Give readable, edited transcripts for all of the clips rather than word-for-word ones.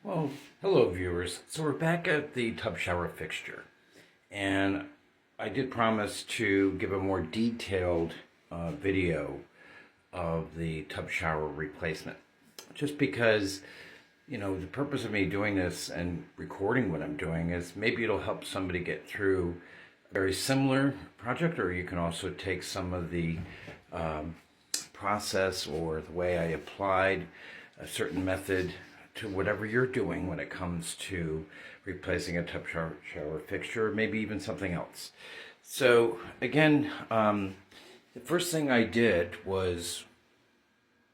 Well, hello viewers. So we're back at the tub shower fixture, and I did promise to give a more detailed video of the tub shower replacement. Just because, the purpose of me doing this and recording what I'm doing is maybe it'll help somebody get through a very similar project, or you can also take some of the process or the way I applied a certain method to whatever you're doing when it comes to replacing a tub shower fixture, or maybe even something else. So again, the first thing I did was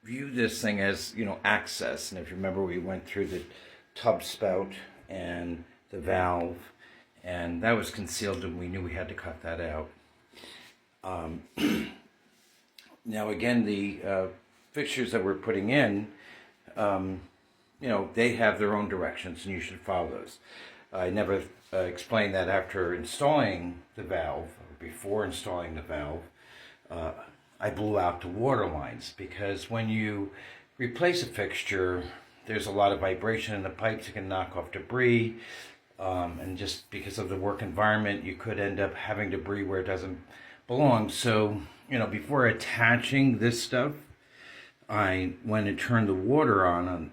view this thing as, access. And if you remember, we went through the tub spout and the valve, and that was concealed, and we knew we had to cut that out. Now again, the fixtures that we're putting in, they have their own directions, and you should follow those. I never explained that after installing the valve, or before installing the valve, I blew out the water lines, because when you replace a fixture, there's a lot of vibration in the pipes. It can knock off debris, and just because of the work environment, you could end up having debris where it doesn't belong. So, before attaching this stuff, I went and turned the water on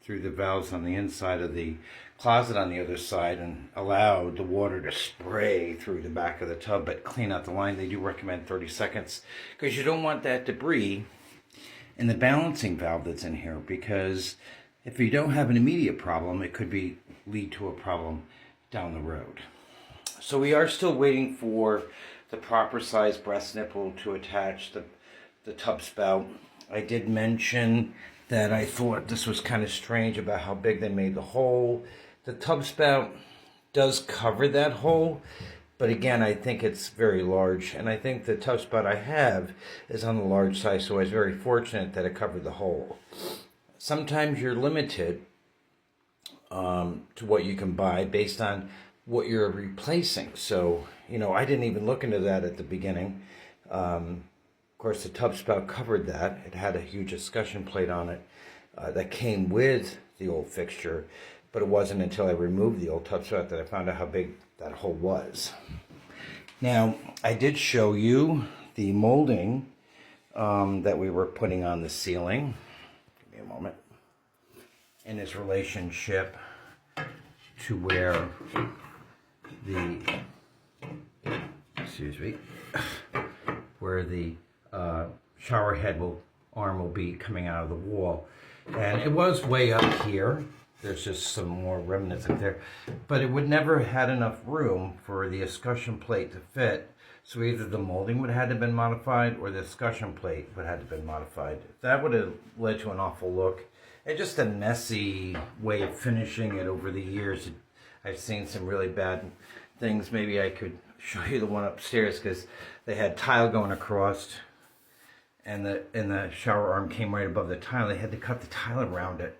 through the valves on the inside of the closet on the other side, and allowed the water to spray through the back of the tub, but clean out the line. They do recommend 30 seconds because you don't want that debris in the balancing valve that's in here, because if you don't have an immediate problem, it could lead to a problem down the road. So we are still waiting for the proper size breast nipple to attach the tub spout. I did mention that I thought this was kind of strange about how big they made the hole. The tub spout does cover that hole, but again, I think it's very large, and I think the tub spout I have is on the large side, so I was very fortunate that it covered the hole. Sometimes you're limited to what you can buy based on what you're replacing. So, I didn't even look into that at the beginning. Of course, the tub spout covered that. It had a huge discussion plate on it that came with the old fixture, but it wasn't until I removed the old tub spout that I found out how big that hole was. Now, I did show you the molding that we were putting on the ceiling. Give me a moment. In its relationship to where where the shower head arm will be coming out of the wall. And it was way up here. There's just some more remnants up there. But it would never have had enough room for the escutcheon plate to fit. So either the molding would have had to been modified, or the escutcheon plate would have had to been modified. That would have led to an awful look. And just a messy way of finishing it over the years. I've seen some really bad things. Maybe I could show you the one upstairs, because they had tile going across, and the shower arm came right above the tile. They had to cut the tile around it,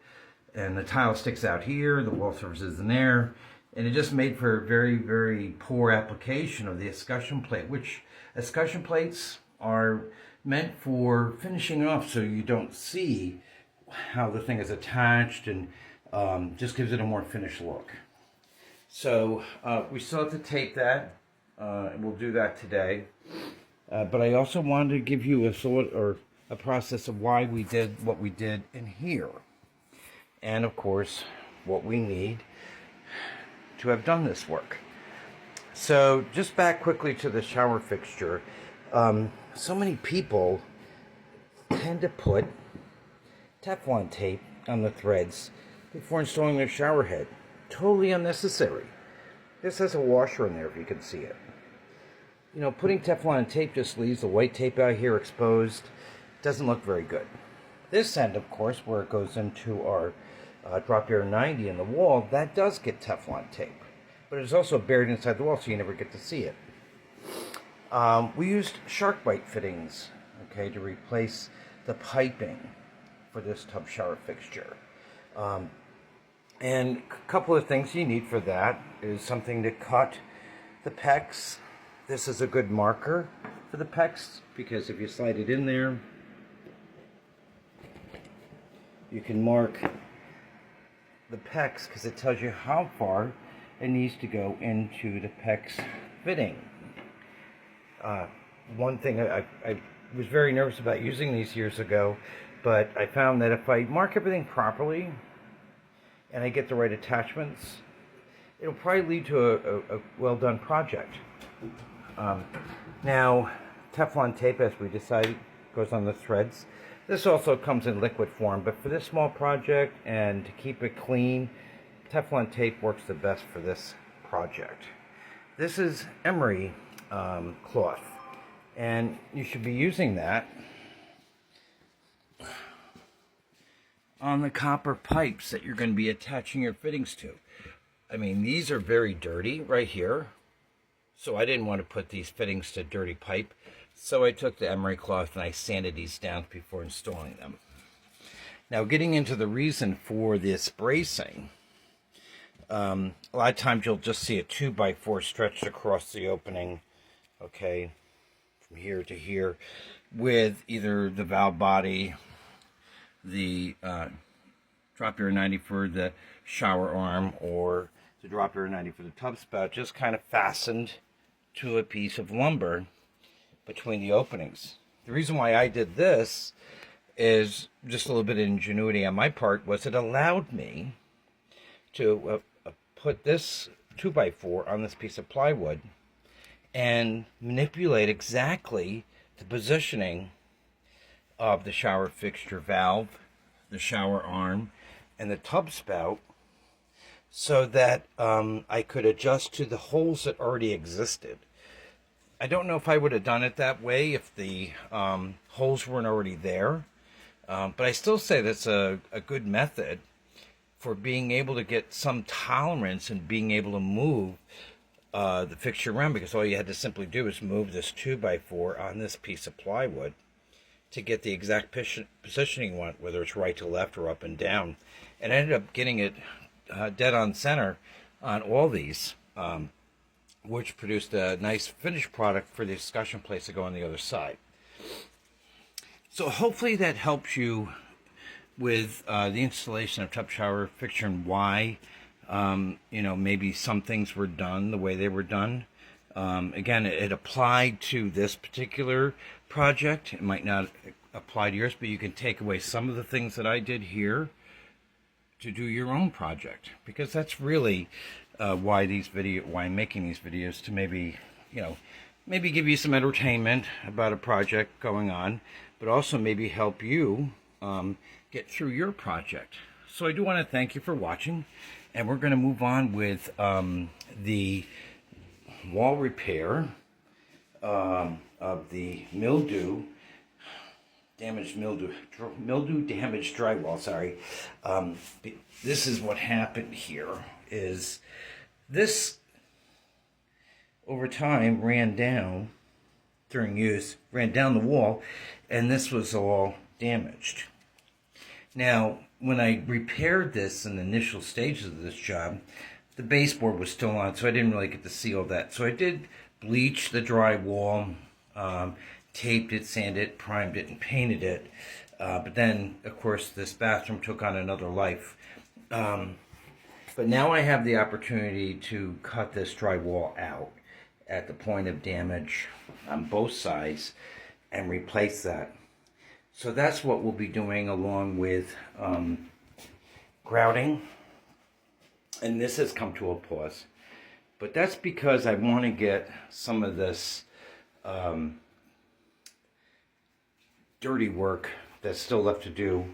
and the tile sticks out here, the wall surface is in there, and it just made for a very, very poor application of the escutcheon plate, which escutcheon plates are meant for finishing off so you don't see how the thing is attached, and just gives it a more finished look. So we still have to tape that, and we'll do that today. But I also wanted to give you a process of why we did what we did in here, and of course what we need to have done this work. So just back quickly to the shower fixture. So many people tend to put Teflon tape on the threads before installing their shower head. Totally unnecessary. This has a washer in there if you can see it. Putting Teflon tape just leaves the white tape out here exposed. Doesn't look very good. This end, of course, where it goes into our drop air 90 in the wall, that does get Teflon tape. But it's also buried inside the wall, so you never get to see it. We used shark bite fittings, to replace the piping for this tub shower fixture. And a couple of things you need for that is something to cut the pecs. This is a good marker for the pecs, because if you slide it in there, you can mark the PEX because it tells you how far it needs to go into the PEX fitting. One thing I was very nervous about using these years ago, but I found that if I mark everything properly and I get the right attachments, it'll probably lead to a well-done project. Now, Teflon tape, as we decided, goes on the threads. This also comes in liquid form, but for this small project and to keep it clean, Teflon tape works the best for this project. This is emery cloth, and you should be using that on the copper pipes that you're going to be attaching your fittings to. I mean, these are very dirty right here, so I didn't want to put these fittings to dirty pipe. So I took the emery cloth and I sanded these down before installing them. Now, getting into the reason for this bracing, a lot of times you'll just see a 2x4 stretched across the opening, okay, from here to here, with either the valve body, the drop ear 90 for the shower arm, or the drop ear 90 for the tub spout, just kind of fastened to a piece of lumber between the openings. The reason why I did this is just a little bit of ingenuity on my part, was it allowed me to put this 2x4 on this piece of plywood and manipulate exactly the positioning of the shower fixture valve, the shower arm, and the tub spout, so that I could adjust to the holes that already existed. I don't know if I would have done it that way if the holes weren't already there, but I still say that's a good method for being able to get some tolerance and being able to move the fixture around, because all you had to simply do is move this 2x4 on this piece of plywood to get the exact positioning you want, whether it's right to left or up and down. And I ended up getting it dead on center on all these, which produced a nice finished product for the discussion plates to go on the other side. So hopefully that helps you with the installation of tub shower fixture and why, maybe some things were done the way they were done. Again, it applied to this particular project. It might not apply to yours, but you can take away some of the things that I did here to do your own project, because that's really why I'm making these videos, to maybe give you some entertainment about a project going on, but also maybe help you get through your project. So I do want to thank you for watching, and we're going to move on with the wall repair of the mildew damaged drywall. Sorry. This is what happened here. Is this over time ran down during use, ran down the wall, and this was all damaged. Now, when I repaired this in the initial stages of this job, the baseboard was still on, so I didn't really get to see all that. So I did bleach the drywall, taped it, sanded it, primed it, and painted it. But then, of course, this bathroom took on another life. But now I have the opportunity to cut this drywall out at the point of damage on both sides and replace that. So that's what we'll be doing, along with grouting. And this has come to a pause. But that's because I want to get some of this dirty work that's still left to do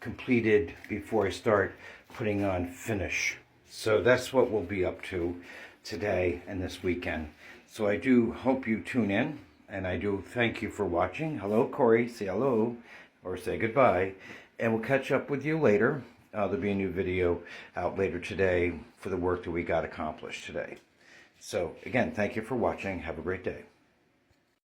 completed before I start putting on finish. So that's what we'll be up to today and this weekend. So I do hope you tune in, and I do thank you for watching. Hello, Corey. Say hello or say goodbye, and we'll catch up with you later. There'll be a new video out later today for the work that we got accomplished today. So again, thank you for watching. Have a great day.